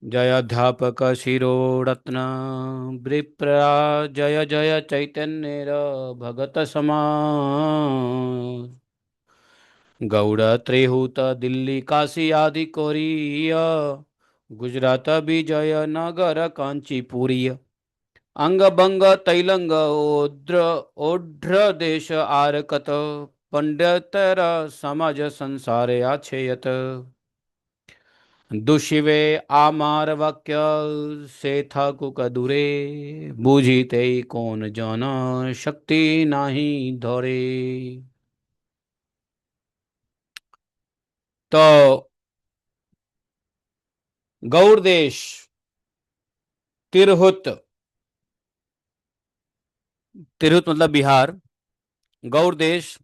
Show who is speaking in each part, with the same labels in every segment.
Speaker 1: जय अध्यापक शिरोरत्न विप्रा जय जय चैतन्य भगत समाज। गौड़ त्रिहूत दिल्ली काशी आदि कोरिया गुजरात विजय नगर कांचीपुरी अंग बंग तैलंग ओद्र ओढ़्र देश आरकत पंडितर समाज संसार आछेयत दुशिवे आमार वाक्य से था कुकदुरे बूझीते कौन जाना शक्ति नाही धोरे। तो गौड़ देश तिरहुत, तिरहुत मतलब बिहार, गौड़ देश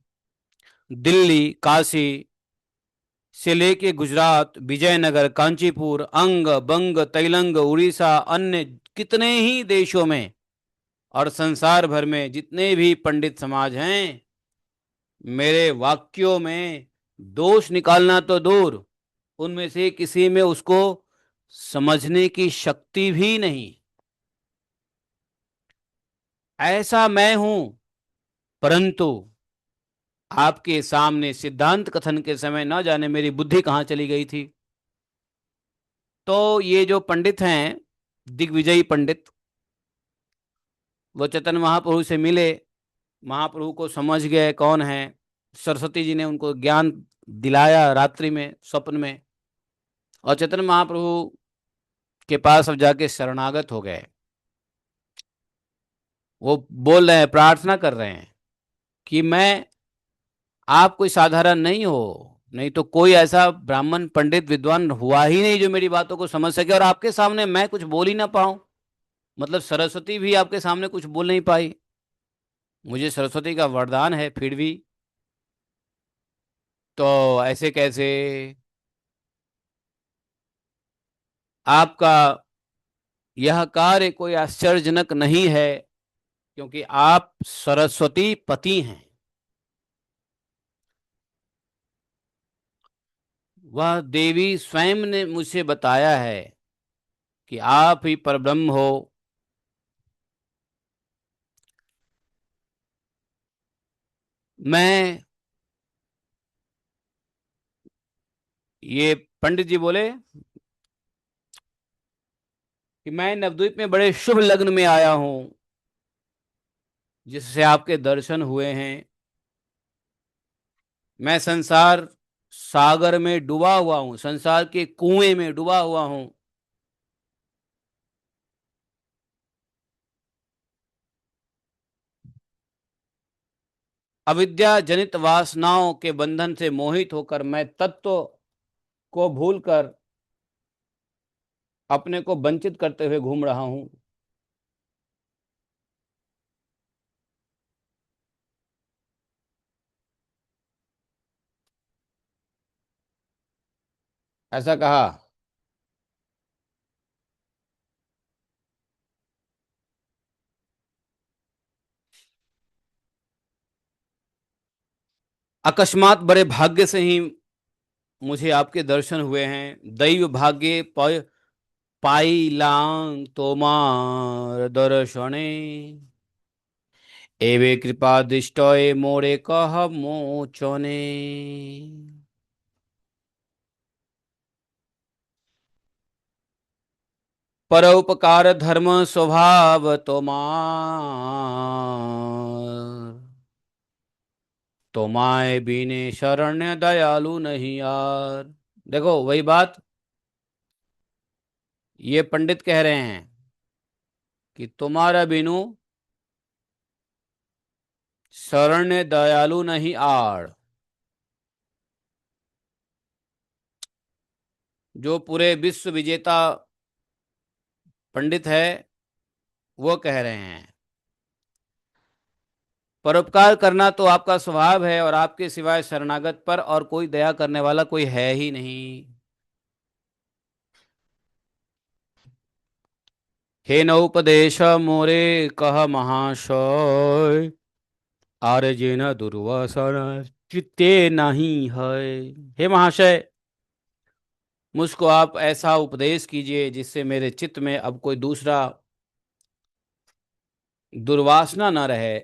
Speaker 1: दिल्ली काशी से लेके गुजरात विजयनगर कांचीपुर अंग बंग तैलंग उड़ीसा अन्य कितने ही देशों में और संसार भर में जितने भी पंडित समाज हैं, मेरे वाक्यों में दोष निकालना तो दूर, उनमें से किसी में उसको समझने की शक्ति भी नहीं। ऐसा मैं हूं, परंतु आपके सामने सिद्धांत कथन के समय न जाने मेरी बुद्धि कहां चली गई थी। तो ये जो पंडित हैं, दिग्विजयी पंडित, वो चैतन्य महाप्रभु से मिले, महाप्रभु को समझ गए कौन है। सरस्वती जी ने उनको ज्ञान दिलाया रात्रि में स्वप्न में, और चैतन्य महाप्रभु के पास अब जाके शरणागत हो गए। वो बोल रहे हैं, प्रार्थना कर रहे हैं कि मैं, आप कोई साधारण नहीं हो, नहीं तो कोई ऐसा ब्राह्मण पंडित विद्वान हुआ ही नहीं जो मेरी बातों को समझ सके, और आपके सामने मैं कुछ बोल ही ना पाऊं। मतलब सरस्वती भी आपके सामने कुछ बोल नहीं पाई, मुझे सरस्वती का वरदान है फिर भी। तो ऐसे कैसे, आपका यह कार्य कोई आश्चर्यजनक नहीं है, क्योंकि आप सरस्वती पति हैं। वह देवी स्वयं ने मुझसे बताया है कि आप ही परब्रह्म हो। मैं, ये पंडित जी बोले कि मैं नवद्वीप में बड़े शुभ लग्न में आया हूं, जिससे आपके दर्शन हुए हैं। मैं संसार सागर में डूबा हुआ हूं, संसार के कुएं में डूबा हुआ हूं। अविद्या जनित वासनाओं के बंधन से मोहित होकर मैं तत्व को भूलकर अपने को वंचित करते हुए घूम रहा हूं। ऐसा कहा। अकस्मात बड़े भाग्य से ही मुझे आपके दर्शन हुए हैं। दैव भाग्य पाई लांग तोमार दर्शने एवे कृपा दृष्टये मोरे कह मोचने। परोपकार धर्म स्वभाव तोमार तोमाए बीने शरण्य दयालु नहीं यार। देखो वही बात ये पंडित कह रहे हैं कि तुम्हारा बिनु शरण्य दयालु नहीं आड़। जो पूरे विश्व विजेता पंडित है वो कह रहे हैं, परोपकार करना तो आपका स्वभाव है, और आपके सिवाय शरणागत पर और कोई दया करने वाला कोई है ही नहीं। हे नौपदेश मोरे कह महाशय आर्यजेन दुर्वासन चित्ते नहीं है। हे महाशय, मुझको आप ऐसा उपदेश कीजिए जिससे मेरे चित्त में अब कोई दूसरा दुर्वासना न रहे।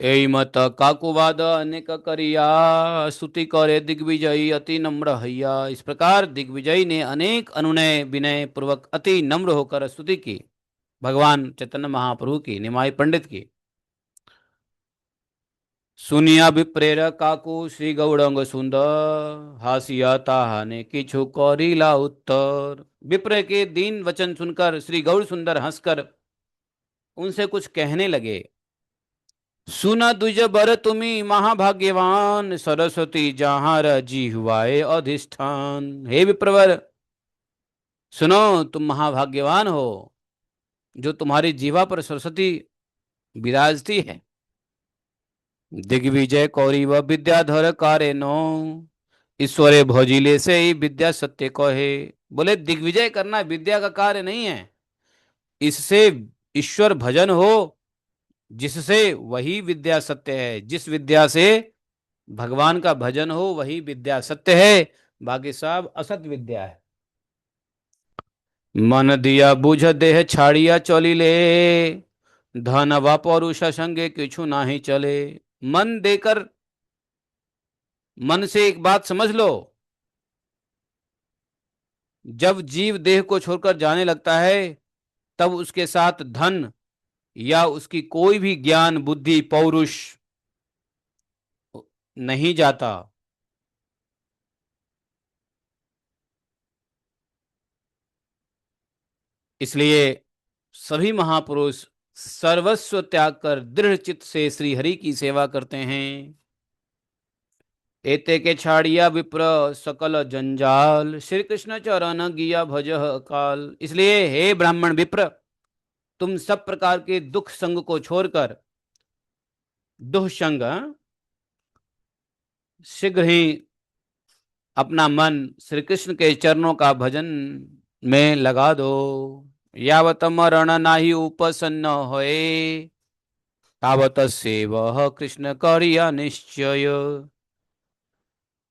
Speaker 1: एई मत काकुवाद अनेक करिया, स्तुति करे दिग्विजयी अति नम्र हैया। इस प्रकार दिग्विजयी ने अनेक अनुनय विनय पूर्वक अति नम्र होकर स्तुति की, भगवान चैतन्य महाप्रभु की, निमाई पंडित की। सुनिया विप्रेर काकू श्री गौड़ंग सुंदर, हासिया ताहाने किछु कौरीला उत्तर। विप्र के दीन वचन सुनकर श्री गौड़ सुंदर हंसकर उनसे कुछ कहने लगे। सुना द्विज बर तुमी महाभाग्यवान, सरस्वती जहाँ जी हुआए अधिष्ठान। हे विप्रवर, सुनो, तुम महाभाग्यवान हो, जो तुम्हारी जीवा पर सरस्वती विराजती है। दिग्विजय कौरी व विद्याधर कारे नो, ईश्वरे भोजिले से ही विद्या सत्य कहे। बोले दिग्विजय करना विद्या का कार्य नहीं है, इससे ईश्वर भजन हो, जिससे वही विद्या सत्य है। जिस विद्या से भगवान का भजन हो वही विद्या सत्य है, बाकी सब असत विद्या है। मन दिया बुझ देह छाड़िया चलिले, धन व पौरुष संगे किछु नाही चले। मन देकर, मन से एक बात समझ लो, जब जीव देह को छोड़कर जाने लगता है तब उसके साथ धन या उसकी कोई भी ज्ञान बुद्धि पौरुष नहीं जाता। इसलिए सभी महापुरुष सर्वस्व त्याग कर दृढ़ चित्त से श्री हरि की सेवा करते हैं। एते के छाड़िया विप्र सकल जंजाल, श्री कृष्ण चरण गिया भज काल। इसलिए हे ब्राह्मण विप्र, तुम सब प्रकार के दुख संग को छोड़कर, दुःसंग, शीघ्र ही अपना मन श्री कृष्ण के चरणों का भजन में लगा दो। यावत मरण नाही उपसन्न होए, तावत सेव कृष्ण करिया निश्चय।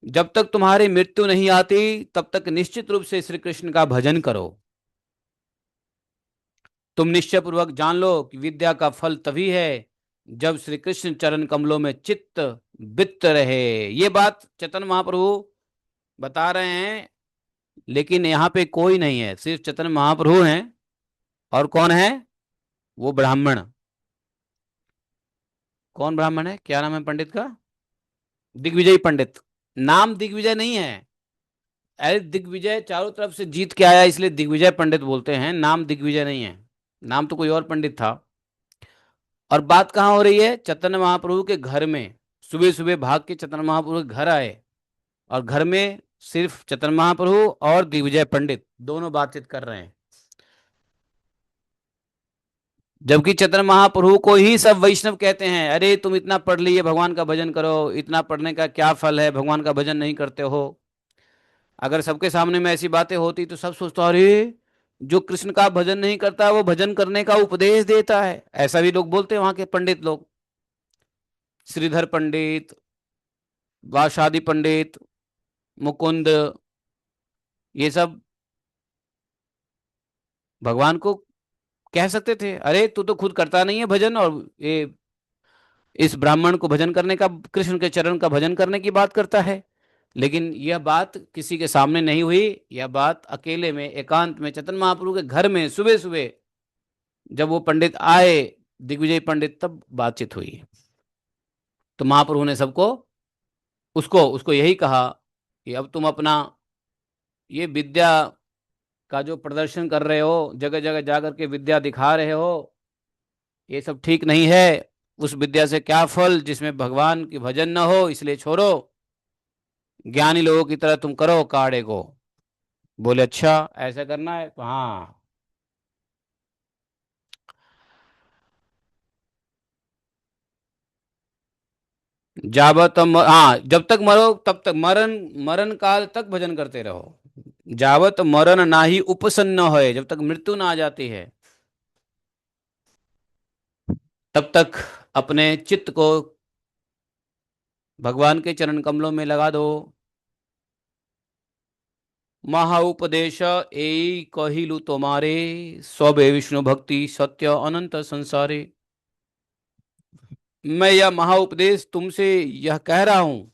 Speaker 1: जब तक तुम्हारी मृत्यु नहीं आती तब तक निश्चित रूप से श्री कृष्ण का भजन करो। तुम निश्चय पूर्वक जान लो कि विद्या का फल तभी है जब श्री कृष्ण चरण कमलों में चित्त वित्त रहे। ये बात चैतन्य महाप्रभु बता रहे हैं, लेकिन यहाँ पे कोई नहीं है, सिर्फ चैतन्य महाप्रभु हैं। और कौन है वो ब्राह्मण? कौन ब्राह्मण है, क्या नाम है पंडित का? दिग्विजय पंडित। नाम दिग्विजय नहीं है, अरे दिग्विजय चारों तरफ से जीत के आया इसलिए दिग्विजय पंडित बोलते हैं, नाम दिग्विजय नहीं है। नाम तो कोई और पंडित था। और बात कहाँ हो रही है? चैतन्य महाप्रभु के घर में। सुबह सुबह भाग के चैतन्य महाप्रभु के घर आए और घर में सिर्फ चैतन्य महाप्रभु और दिग्विजय पंडित दोनों बातचीत कर रहे हैं, जबकि चैतन्य महाप्रभु को ही सब वैष्णव कहते हैं, अरे तुम इतना पढ़ लिए, भगवान का भजन करो, इतना पढ़ने का क्या फल है, भगवान का भजन नहीं करते हो। अगर सबके सामने में ऐसी बातें होती तो सब सोचता, अरे जो कृष्ण का भजन नहीं करता वो भजन करने का उपदेश देता है। ऐसा भी लोग बोलते हैं वहां के पंडित लोग, श्रीधर पंडित, वाशादी पंडित, मुकुंद, ये सब भगवान को कह सकते थे, अरे तू तो खुद करता नहीं है भजन, और ये इस ब्राह्मण को भजन करने का, कृष्ण के चरण का भजन करने की बात करता है। लेकिन यह बात किसी के सामने नहीं हुई, यह बात अकेले में एकांत में चैतन्य महाप्रभु के घर में सुबह सुबह जब वो पंडित आए, दिग्विजय पंडित, तब बातचीत हुई। तो महाप्रभु ने सबको, उसको उसको यही कहा कि अब तुम अपना ये विद्या का जो प्रदर्शन कर रहे हो, जगह जगह जाकर के विद्या दिखा रहे हो, ये सब ठीक नहीं है। उस विद्या से क्या फल जिसमें भगवान की भजन न हो, इसलिए छोड़ो, ज्ञानी लोगों की तरह तुम करो काढ़े को। बोले अच्छा ऐसा करना है तो हाँ। हाँ, जब तक मरो तब तक, मरण मरण काल तक भजन करते रहो। जावत मरण नाही उपसन्न होए, जब तक मृत्यु ना आ जाती है तब तक अपने चित्त को भगवान के चरण कमलों में लगा दो। महाउपदेश एई कहिलु तुम्हारे, सबे विष्णु भक्ति सत्य अनंत संसारे। मैं यह महाउपदेश तुमसे यह कह रहा हूं,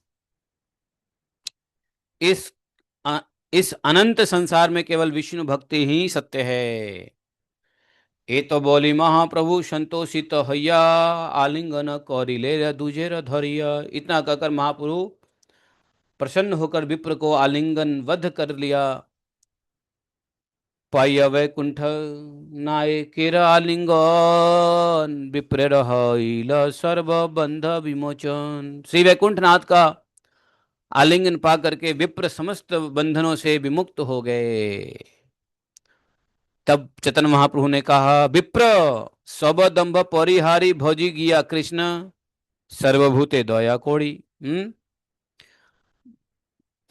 Speaker 1: इस अ- इस अनंत संसार में केवल विष्णु भक्ति ही सत्य है। ये तो बोली महाप्रभु संतोषित हैया, आलिंगन कौरिले दूजे धरिया। इतना कहकर महाप्रभु प्रसन्न होकर विप्र को आलिंगन वध कर लिया। पाय वैकुंठ नाय केर आलिंगन, विप्र रहिल सर्व बंध विमोचन। श्री वैकुंठ नाथ का आलिंगन पा करके विप्र समस्त बंधनों से विमुक्त हो गए। तब चैतन्य महाप्रभु ने कहा, विप्र सब दंभ परिहारी भोजी गिया कृष्ण, सर्वभूते दया कोड़ी।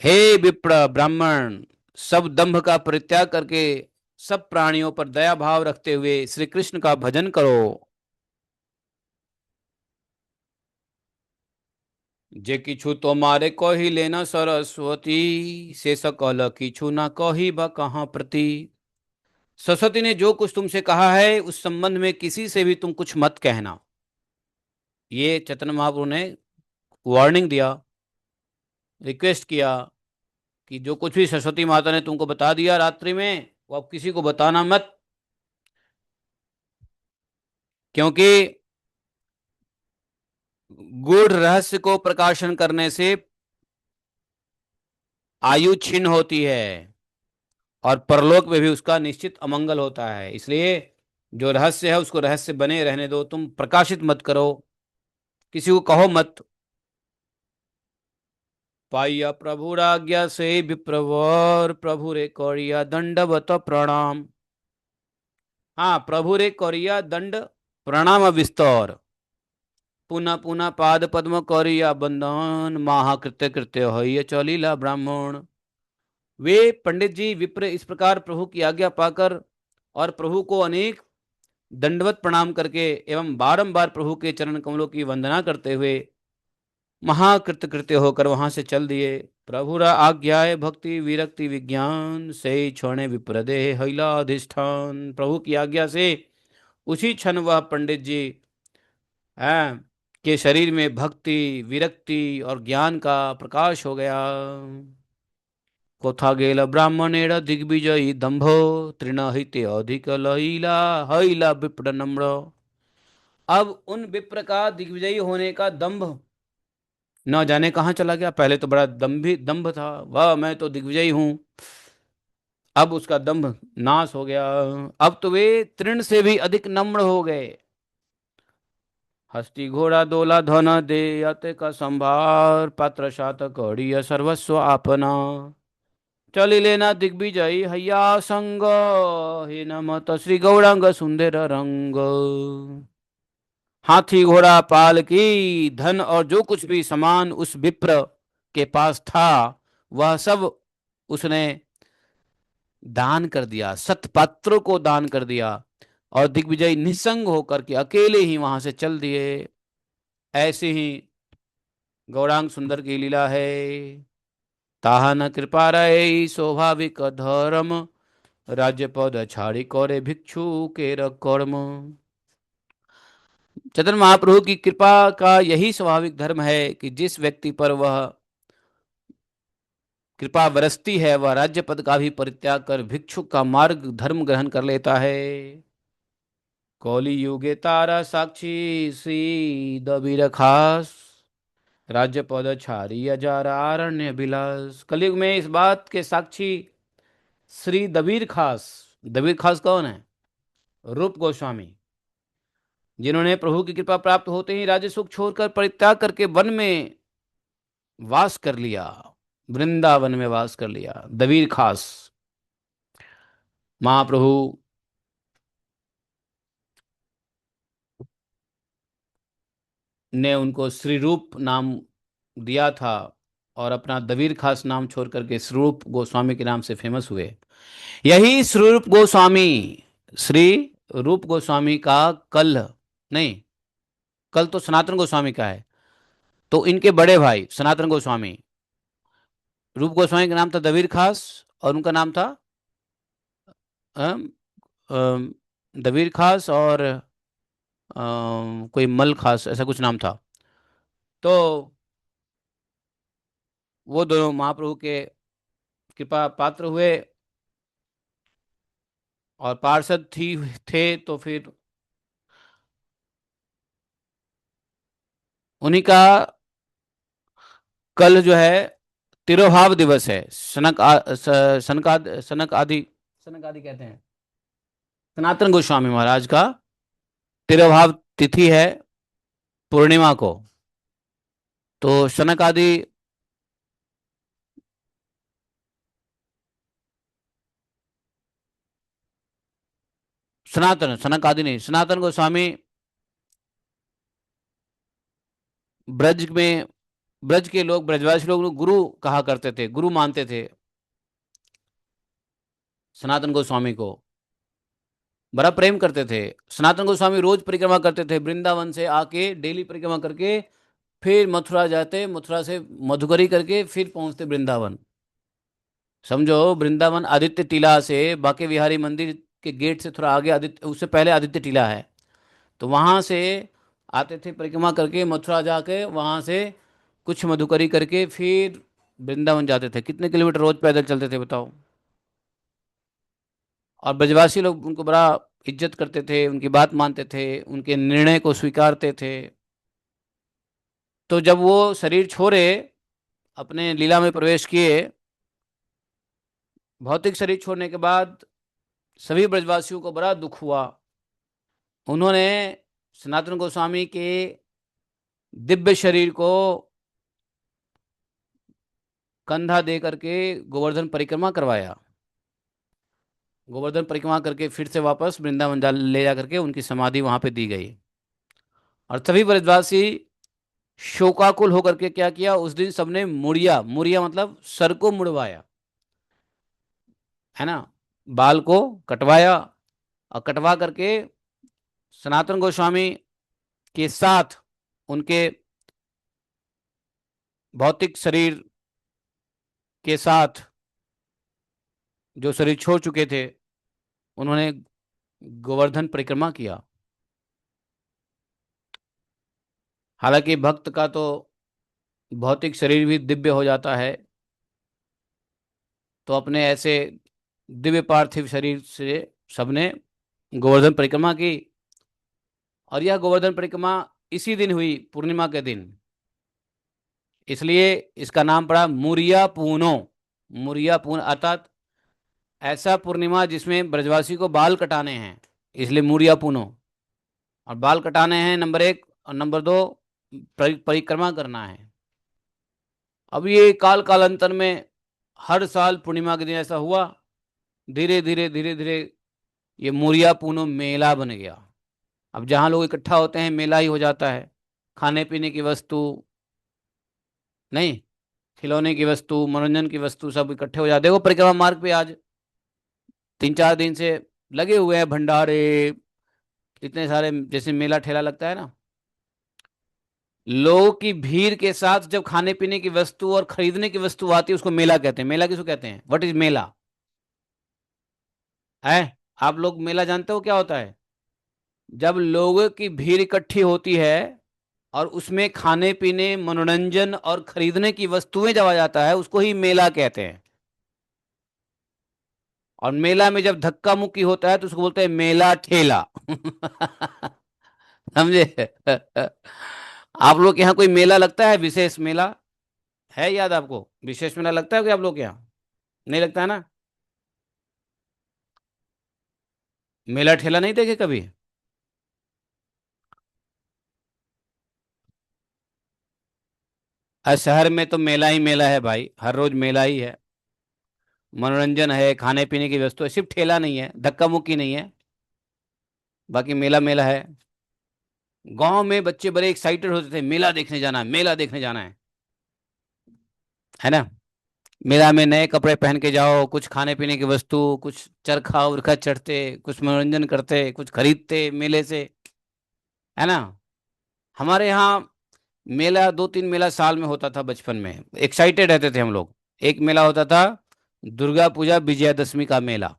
Speaker 1: हे विप्र ब्राह्मण, सब दंभ का परित्याग करके सब प्राणियों पर दया भाव रखते हुए श्री कृष्ण का भजन करो। जे किछु तो मारे कही लेना सरस्वती, से सकल किछु ना कही बा कहाँ प्रति। सरस्वती ने जो कुछ तुमसे कहा है उस संबंध में किसी से भी तुम कुछ मत कहना। ये चैतन्य महाप्रभु ने वार्निंग दिया, रिक्वेस्ट किया कि जो कुछ भी सरस्वती माता ने तुमको बता दिया रात्रि में, वो अब किसी को बताना मत, क्योंकि गूढ़ रहस्य को प्रकाशन करने से आयु छीन होती है और परलोक में भी उसका निश्चित अमंगल होता है। इसलिए जो रहस्य है उसको रहस्य बने रहने दो, तुम प्रकाशित मत करो, किसी को कहो मत। पाइया प्रभु आज्ञा से विप्रवर, प्रभु रे करिया दंडवत प्रणाम। हाँ, प्रभु रे करिया दंड प्रणाम विस्तौर, पुनः पुनः पाद पद्म करिया बंदन, महाकृत्य कृत्य है चलीला ब्राह्मण। वे पंडित जी विप्र इस प्रकार प्रभु की आज्ञा पाकर और प्रभु को अनेक दंडवत प्रणाम करके एवं बारंबार प्रभु के चरण कमलों की वंदना करते हुए महाकृत कृत्य होकर वहां से चल दिए। प्रभुरा आज्ञाए भक्ति विरक्ति विज्ञान, से छोड़े विप्रदे हैला अधिष्ठान। प्रभु की आज्ञा से उसी क्षण वह पंडित जी हैं के शरीर में भक्ति विरक्ति और ज्ञान का प्रकाश हो गया। कोथा गेल ब्राह्मणेर दिग्विजयी दंभो, तृणहिते अधिक लैला हैला विप्र नम्र। अब उन विप्र का दिग्विजयी होने का दंभ न जाने कहाँ चला गया। पहले तो बड़ा दंभी दंभ था, वाह मैं तो दिग्विजयी हूं। अब उसका दंभ नाश हो गया। अब तो वे तृण से भी अधिक नम्र हो गए। हस्ती घोड़ा दोला धन दे अते का संभार, पात्र सात कौड़िय सर्वस्व आपना। चली लेना दिग्विजयी हैया संग, हे नमत श्री गौरांग सुंदर रंग। हाथी घोड़ा पालकी धन और जो कुछ भी सामान उस विप्र के पास था वह सब उसने दान कर दिया, सतपात्रों को दान कर दिया और दिग्विजय निसंग होकर के अकेले ही वहां से चल दिए। ऐसे ही गौरांग सुंदर की लीला है। ताहा न कृपा रहे स्वाभाविक धर्म, राज्य पद छाड़ी करे भिक्षु के कर्म। चैतन्य महाप्रभु की कृपा का यही स्वाभाविक धर्म है कि जिस व्यक्ति पर वह कृपा बरसती है वह राज्य पद का भी परित्याग कर भिक्षुक का मार्ग धर्म ग्रहण कर लेता है। कौली युगे तारा साक्षी श्री दबीर खास, राज्य पद छारी अजार आरण्य बिलास। कलयुग में इस बात के साक्षी श्री दबीर खास। दबीर खास कौन है? रूप गोस्वामी, जिन्होंने प्रभु की कृपा प्राप्त होते ही राज्य सुख छोड़कर परित्याग करके वन में वास कर लिया, वृंदावन में वास कर लिया। दबीर खास महाप्रभु ने उनको श्री रूप नाम दिया था और अपना दबीर खास नाम छोड़ करके श्री रूप गोस्वामी के नाम से फेमस हुए। यही श्री रूप गोस्वामी, श्री रूप गोस्वामी का कल नहीं, कल तो सनातन गोस्वामी का है, तो इनके बड़े भाई सनातन गोस्वामी, रूप गोस्वामी का नाम था दवीर खास, और उनका नाम था अम, अम, दवीर खास और कोई मल खास, ऐसा कुछ नाम था। तो वो दोनों महाप्रभु के कृपा पात्र हुए और पार्षद थी थे, तो फिर उन्हीं का कल जो है तिरोभाव दिवस है। सनक आदि कहते हैं, सनातन गोस्वामी महाराज का तिरोभाव तिथि है पूर्णिमा को। तो सनक आदि, सनातन, सनक आदि नहीं, सनातन गोस्वामी ब्रज में, ब्रज के लोग, ब्रजवासी लोग गुरु कहा करते थे, गुरु मानते थे सनातन गोस्वामी को, बड़ा प्रेम करते थे। सनातन गोस्वामी रोज परिक्रमा करते थे, वृंदावन से आके डेली परिक्रमा करके फिर मथुरा जाते, मथुरा से मधुकरी करके फिर पहुंचते वृंदावन। समझो, वृंदावन आदित्य टीला से, बाके बिहारी मंदिर के गेट से थोड़ा आगे आदित्य, उससे पहले आदित्य टीला है, तो वहां से आते थे परिक्रमा करके, मथुरा जाके वहां से कुछ मधुकरी करके फिर वृंदावन जाते थे। कितने किलोमीटर रोज पैदल चलते थे बताओ। और ब्रजवासी लोग उनको बड़ा इज्जत करते थे, उनकी बात मानते थे, उनके निर्णय को स्वीकारते थे। तो जब वो शरीर छोड़े, अपने लीला में प्रवेश किए, भौतिक शरीर छोड़ने के बाद सभी ब्रजवासियों को बड़ा दुख हुआ। उन्होंने सनातन गोस्वामी के दिव्य शरीर को कंधा दे करके गोवर्धन परिक्रमा करवाया। गोवर्धन परिक्रमा करके फिर से वापस वृंदावन ले जा करके उनकी समाधि वहां पे दी गई। और सभी ब्रजवासी शोकाकुल होकर के क्या किया, उस दिन सबने मुड़िया, मुड़िया मतलब सर को मुड़वाया, है ना, बाल को कटवाया, और कटवा करके सनातन गोस्वामी के साथ उनके भौतिक शरीर के साथ जो शरीर छोड़ चुके थे, उन्होंने गोवर्धन परिक्रमा किया। हालांकि भक्त का तो भौतिक शरीर भी दिव्य हो जाता है, तो अपने ऐसे दिव्य पार्थिव शरीर से सबने गोवर्धन परिक्रमा की। और यह गोवर्धन परिक्रमा इसी दिन हुई, पूर्णिमा के दिन, इसलिए इसका नाम पड़ा मुरिया पूनो। मुरिया पून अर्थात ऐसा पूर्णिमा जिसमें ब्रजवासी को बाल कटाने हैं, इसलिए मुरिया पूनो। और बाल कटाने हैं नंबर एक, और नंबर दो परिक्रमा करना है। अब ये काल कालांतर में हर साल पूर्णिमा के दिन ऐसा हुआ, धीरे धीरे धीरे धीरे ये मुरिया पूनो मेला बन गया। अब जहाँ लोग इकट्ठा होते हैं मेला ही हो जाता है। खाने पीने की वस्तु नहीं, खिलौने की वस्तु, मनोरंजन की वस्तु सब इकट्ठे हो जाते हैं। देखो परिक्रमा मार्ग पे आज 3-4 दिन से लगे हुए हैं भंडारे, इतने सारे, जैसे मेला ठेला लगता है ना, लोगों की भीड़ के साथ जब खाने पीने की वस्तु और खरीदने की वस्तु आती है, उसको मेला कहते हैं। मेला किसको कहते हैं? व्हाट इज मेला? है, आप लोग मेला जानते हो क्या होता है? जब लोगों की भीड़ इकट्ठी होती है और उसमें खाने पीने, मनोरंजन और खरीदने की वस्तुएं जब आ जाता है, उसको ही मेला कहते हैं। और मेला में जब धक्का मुक्की होता है तो उसको बोलते हैं मेला ठेला। समझे? आप लोग के यहाँ कोई मेला लगता है, विशेष मेला है याद आपको? विशेष मेला लगता है क्या आप लोग के यहाँ? नहीं लगता है ना? मेला ठेला नहीं देखे कभी? शहर में तो मेला ही मेला है भाई, हर रोज मेला ही है। मनोरंजन है, खाने पीने की वस्तु है, सिर्फ ठेला नहीं है, धक्का मुक्की नहीं है, बाकी मेला मेला है। गांव में बच्चे बड़े एक्साइटेड होते थे, मेला देखने जाना है, मेला देखने जाना है ना। मेला में नए कपड़े पहन के जाओ, कुछ खाने पीने की वस्तु, कुछ चरखा उरखा चढ़ते, कुछ मनोरंजन करते, कुछ खरीदते मेले से, है ना। हमारे यहाँ मेला, दो तीन मेला साल में होता था बचपन में, एक्साइटेड रहते थे हम लोग। एक मेला होता था दुर्गा पूजा विजयादशमी का मेला,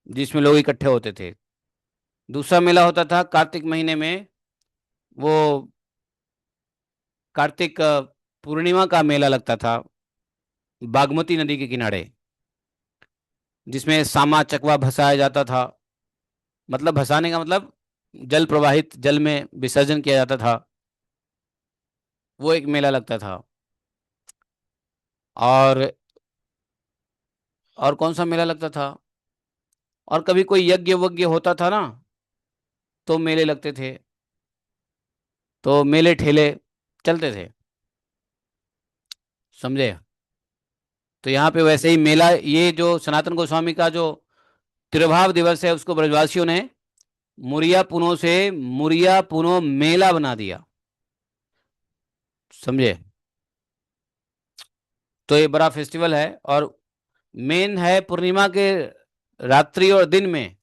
Speaker 1: जिसमें लोग इकट्ठे होते थे। दूसरा मेला होता था कार्तिक महीने में, वो कार्तिक पूर्णिमा का मेला लगता था बागमती नदी के किनारे, जिसमें सामा चकवा भसाया जाता था। मतलब भसाने का मतलब जल प्रवाहित जल में विसर्जन किया जाता था, वो एक मेला लगता था। और और कौन सा मेला लगता था, और कभी कोई यज्ञ वज्ञ होता था ना, तो मेले लगते थे, तो मेले ठेले चलते थे, समझे। तो यहाँ पे वैसे ही मेला, ये जो सनातन गोस्वामी का जो तिरुभाव दिवस है, उसको ब्रजवासियों ने मुरिया पुनो से मुरिया पुनो मेला बना दिया, समझे। तो ये बड़ा फेस्टिवल है, और मेन है पूर्णिमा के रात्रि और दिन में।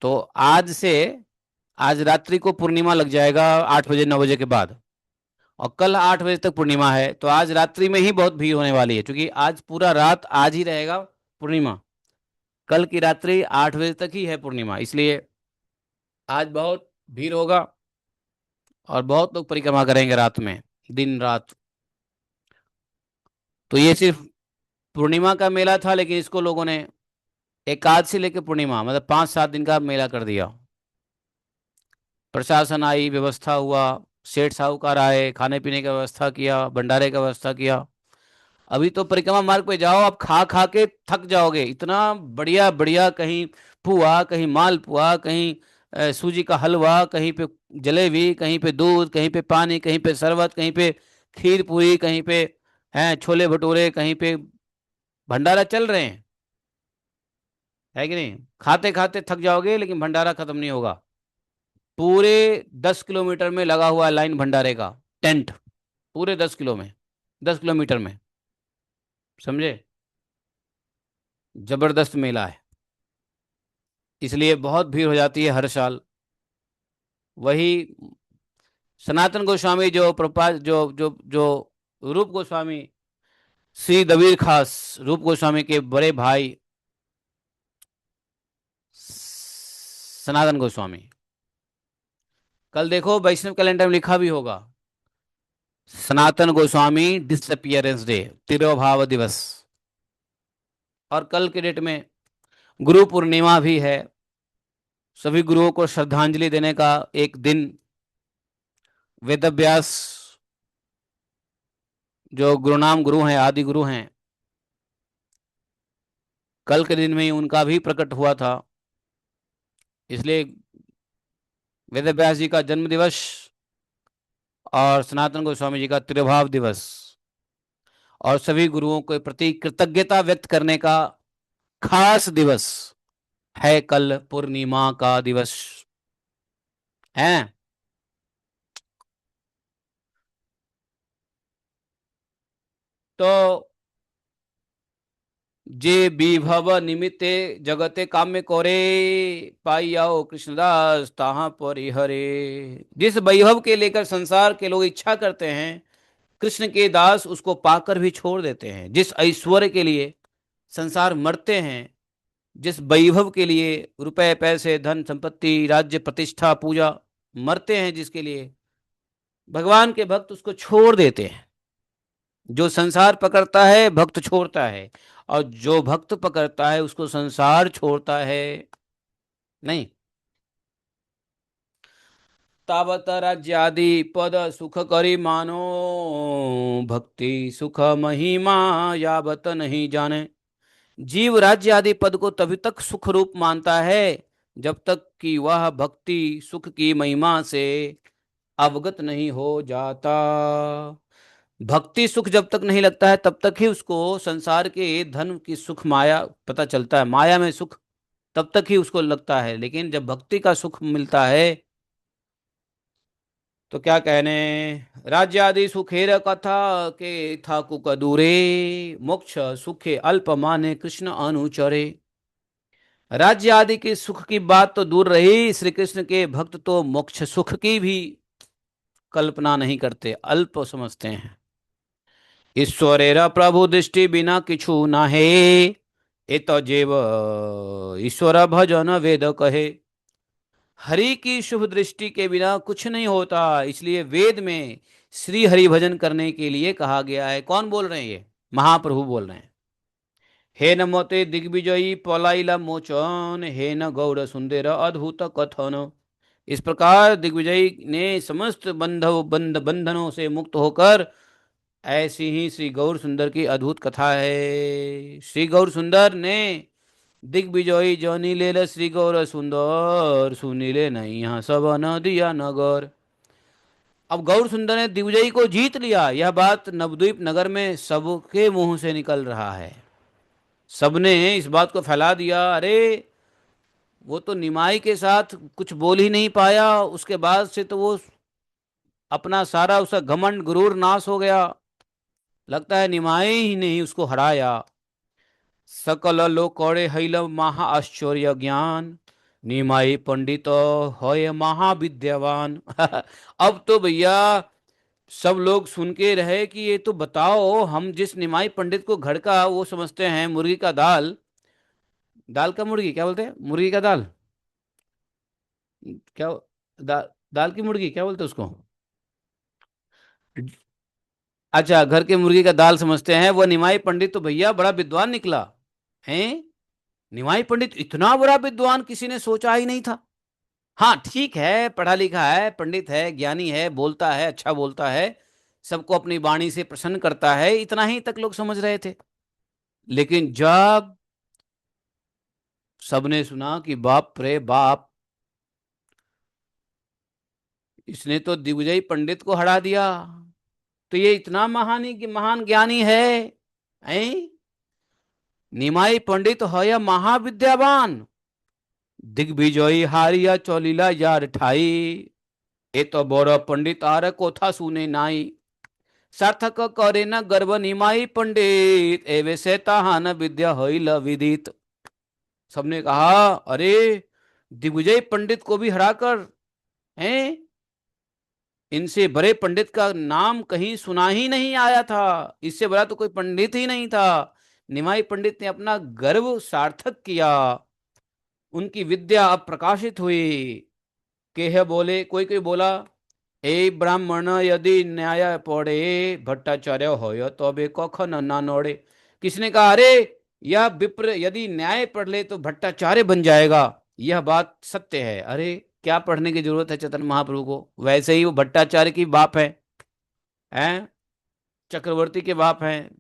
Speaker 1: तो आज रात्रि को पूर्णिमा लग जाएगा 8 बजे 9 बजे के बाद, और कल 8 बजे तक पूर्णिमा है। तो आज रात्रि में ही बहुत भीड़ होने वाली है, क्योंकि आज पूरा रात आज ही रहेगा पूर्णिमा। कल की रात्रि 8 बजे तक ही है पूर्णिमा, इसलिए आज बहुत भीड़ होगा, और बहुत लोग परिक्रमा करेंगे रात में, दिन रात। तो ये सिर्फ पूर्णिमा का मेला था, लेकिन इसको लोगों ने एकादशी लेके पूर्णिमा, मतलब 5 7 दिन का मेला कर दिया। प्रशासन आई, व्यवस्था हुआ, सेठ साहूकार आए, खाने पीने का व्यवस्था किया, भंडारे का व्यवस्था किया। अभी तो परिक्रमा मार्ग पे जाओ, आप खा खा के थक जाओगे, इतना बढ़िया बढ़िया, कहीं पुआ, कहीं मालपुआ, कहीं सूजी का हलवा, कहीं पे जलेबी, कहीं पे दूध, कहीं पे पानी, कहीं पे शरबत, कहीं पे खीर पूरी, कहीं पे हैं छोले भटूरे, कहीं पे भंडारा चल रहे हैं, है कि नहीं। खाते खाते थक जाओगे, लेकिन भंडारा खत्म नहीं होगा। पूरे 10 किलोमीटर में लगा हुआ है लाइन भंडारे का टेंट, पूरे 10 किलो में, 10 किलोमीटर में, समझे। जबरदस्त मेला है, इसलिए बहुत भीड़ हो जाती है हर साल। वही सनातन गोस्वामी जो प्रपा जो रूप गोस्वामी, श्री दबीर खास रूप गोस्वामी के बड़े भाई सनातन गोस्वामी, कल देखो वैष्णव कैलेंडर में लिखा भी होगा, सनातन गोस्वामी डिसअपियरेंस डे, तिरोभाव दिवस। और कल के डेट में गुरु पूर्णिमा भी है, सभी गुरुओं को श्रद्धांजलि देने का एक दिन। वेदव्यास जो गुरुनाम गुरु हैं, आदि गुरु हैं, कल के दिन में ही उनका भी प्रकट हुआ था, इसलिए वेदव्यास जी का जन्म दिवस और सनातन गोस्वामी जी का तिरुभाव दिवस, और सभी गुरुओं के प्रति कृतज्ञता व्यक्त करने का खास दिवस है कल पूर्णिमा का दिवस है। तो जे विभव निमित्ते जगते काम्य कोरे, पाई आओ कृष्णदास ताहा परिहरे। जिस वैभव के लेकर संसार के लोग इच्छा करते हैं, कृष्ण के दास उसको पाकर भी छोड़ देते हैं। जिस ऐश्वर्य के लिए संसार मरते हैं, जिस वैभव के लिए रुपए पैसे धन संपत्ति राज्य प्रतिष्ठा पूजा मरते हैं, जिसके लिए भगवान के भक्त उसको छोड़ देते हैं। जो संसार पकड़ता है भक्त छोड़ता है, और जो भक्त पकड़ता है उसको संसार छोड़ता है नहीं। तावत राज्यादि पद सुख करी मानो, भक्ति सुख महिमा यावत नहीं जाने। जीव राज्य आदि पद को तभी तक सुख रूप मानता है, जब तक कि वह भक्ति सुख की महिमा से अवगत नहीं हो जाता। भक्ति सुख जब तक नहीं लगता है, तब तक ही उसको संसार के धन की सुख माया पता चलता है, माया में सुख तब तक ही उसको लगता है। लेकिन जब भक्ति का सुख मिलता है, तो क्या कहने, राज्य आदि सुखेर कथा के था कुक दूरे, मोक्ष सुखे अल्प माने कृष्ण अनुचरे। राज्य आदि के सुख की बात तो दूर रही, श्री कृष्ण के भक्त तो मोक्ष सुख की भी कल्पना नहीं करते, अल्प समझते हैं। ईश्वरेर प्रभु दृष्टि बिना किछु ना है, ए तो जेव ईश्वर भजन वेद कहे। हरि की शुभ दृष्टि के बिना कुछ नहीं होता, इसलिए वेद में श्री हरि भजन करने के लिए कहा गया है। कौन बोल रहे हैं? ये महाप्रभु बोल रहे हैं। हे न मोते दिग्विजयी पलाइला मोचन, हे न गौर सुंदर अद्भुत कथन। इस प्रकार दिग्विजयी ने समस्त बंधनों से मुक्त होकर, ऐसी ही श्री गौर सुंदर की अद्भुत कथा है। श्री गौर सुंदर ने दिग्विजयी जनी ले श्री गौर सुंदर, सुनीले नहीं यहाँ सब न दिया नगर। अब गौर सुंदर ने दिग्विजयी को जीत लिया, यह बात नवद्वीप नगर में सबके मुंह से निकल रहा है। सबने इस बात को फैला दिया, अरे वो तो निमाई के साथ कुछ बोल ही नहीं पाया, उसके बाद से तो वो अपना सारा उसका घमंड गुरूर नाश हो गया, लगता है निमाई ही नहीं उसको हराया। सकल लोकड़े हैल महा आश्चर्य ज्ञान, निमाई पंडित होय महाविद्यावान। अब तो भैया सब लोग सुन के रहे कि ये तो बताओ, हम जिस निमाई पंडित को घर का वो समझते हैं, मुर्गी का दाल, दाल का मुर्गी क्या बोलते हैं, मुर्गी का दाल क्या, दाल की मुर्गी क्या बोलते हैं उसको? अच्छा, घर के मुर्गी का दाल समझते हैं, वो निमाई पंडित तो भैया बड़ा विद्वान निकला है। निमाई पंडित इतना बड़ा विद्वान किसी ने सोचा ही नहीं था। हाँ ठीक है, पढ़ा लिखा है, पंडित है, ज्ञानी है, बोलता है, अच्छा बोलता है, सबको अपनी वाणी से प्रसन्न करता है, इतना ही तक लोग समझ रहे थे। लेकिन जब सबने सुना कि बाप रे बाप, इसने तो दिग्विजय पंडित को हरा दिया, तो ये इतना महान ज्ञानी है? निमाई पंडित हो या महाविद्यावान, दिग्विजयी हारिया चौलीला यार ठाई, ए तो बड़ पंडित आर कोथा सुने नाई, सार्थक करे न गर्भ निमाई पंडित, एवे से ताहान विद्या होइल विदित। सबने कहा, अरे दिग्विजय पंडित को भी हराकर, हैं, इनसे बड़े पंडित का नाम कहीं सुना ही नहीं आया था, इससे बड़ा तो कोई पंडित ही नहीं था। निमाई पंडित ने अपना गर्व सार्थक किया, उनकी विद्या अब प्रकाशित हुई। केह बोले, कोई कोई बोला, ए ब्राह्मण यदि न्याय पढ़े, भट्टाचार्य हो तो बे कखन ना नोड़े। किसने कहा, अरे यह विप्र यदि न्याय पढ़ ले तो भट्टाचार्य बन जाएगा, यह बात सत्य है। अरे क्या पढ़ने की जरूरत है चैतन्य महाप्रभु को, वैसे ही वो भट्टाचार्य की बाप हैं, चक्रवर्ती के बाप हैं।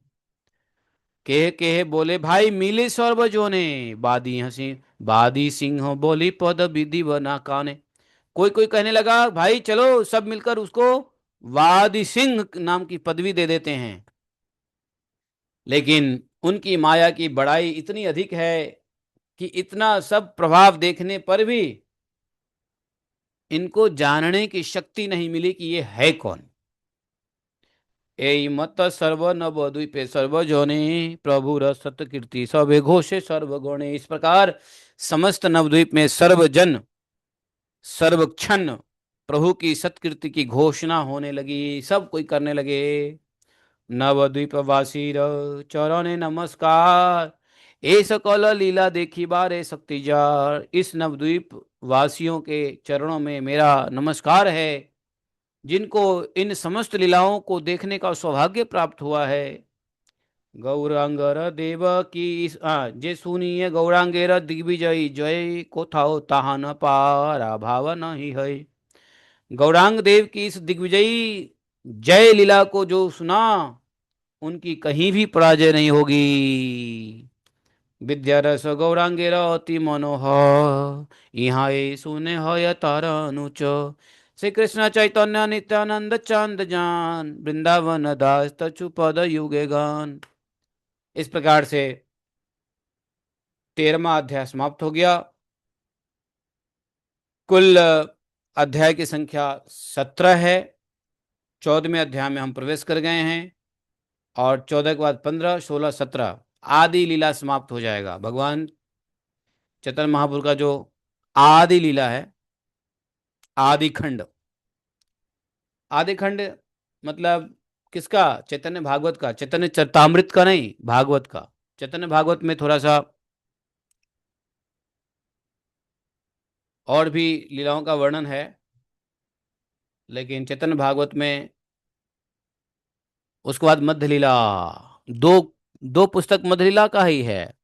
Speaker 1: केह बोले, भाई मिले सर्वजोने, बादी हंसी बादी सिंह बोली पद विधि बना काने। कोई कोई कहने लगा, भाई चलो सब मिलकर उसको वादी सिंह नाम की पदवी दे देते हैं। लेकिन उनकी माया की बड़ाई इतनी अधिक है कि इतना सब प्रभाव देखने पर भी इनको जानने की शक्ति नहीं मिली कि ये है कौन। ए मत सर्व नवद्वीपे सर्वजोने, प्रभु रसत कीर्ति सबे घोषे सर्वगुणे। इस प्रकार समस्त नवद्वीप में सर्वजन सर्वक्षण प्रभु की सत्कृति की घोषणा होने लगी, सब कोई करने लगे। नवद्वीप वासी चरणे नमस्कार, ए सकल लीला देखी बारे शक्ति जार। इस नवद्वीप वासियों के चरणों में मेरा नमस्कार है, जिनको इन समस्त लीलाओं को देखने का सौभाग्य प्राप्त हुआ है। गौरांगर देव की जे सुनिए गौरांगेर दिग्विजयी जय, कोथाओ ताहा न पारा भाव नहीं है। गौरांग देव की इस दिग्विजयी जय लीला को जो सुना, उनकी कहीं भी पराजय नहीं होगी। विद्यारस गौरांगेर अति मनोहर, यहाँ ये सुने है तारा अनुच। श्री कृष्ण चैतन्य नित्यानंद चांद जान, वृंदावन दास तचु पद युगे गान। इस प्रकार से 13वां अध्याय समाप्त हो गया। कुल अध्याय की संख्या 17 है। 14वें अध्याय में हम प्रवेश कर गए हैं, और 14 के बाद 15, 16, 17 आदि लीला समाप्त हो जाएगा। भगवान चैतन्य महाप्रभु का जो आदि लीला है, आदि खंड, आधे खंड मतलब किसका? चैतन्य भागवत का, चैतन्य चरितामृत का नहीं, भागवत का। चैतन्य भागवत में थोड़ा सा और भी लीलाओं का वर्णन है, लेकिन चैतन्य भागवत में उसके बाद मध्य लीला, दो दो पुस्तक मध्य लीला का ही है,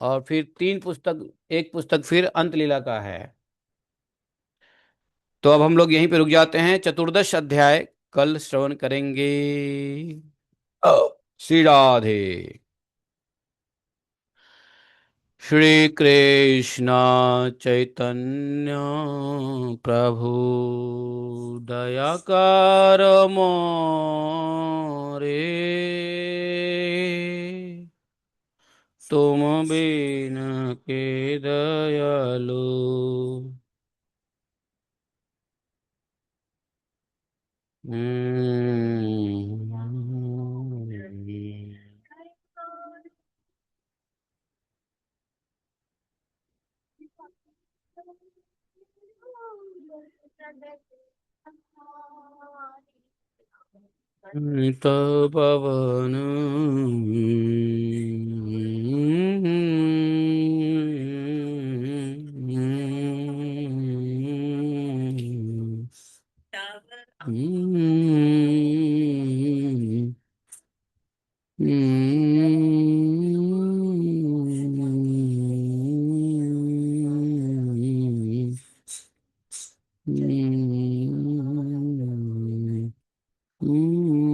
Speaker 1: और फिर तीन पुस्तक, एक पुस्तक फिर अंत लीला का है। तो अब हम लोग यहीं पे रुक जाते हैं, चतुर्दश अध्याय कल श्रवण करेंगे। अ, श्री राधे। श्री कृष्ण चैतन्य प्रभु दया कर मोरे, तुम बिन के दयालु। नित पवन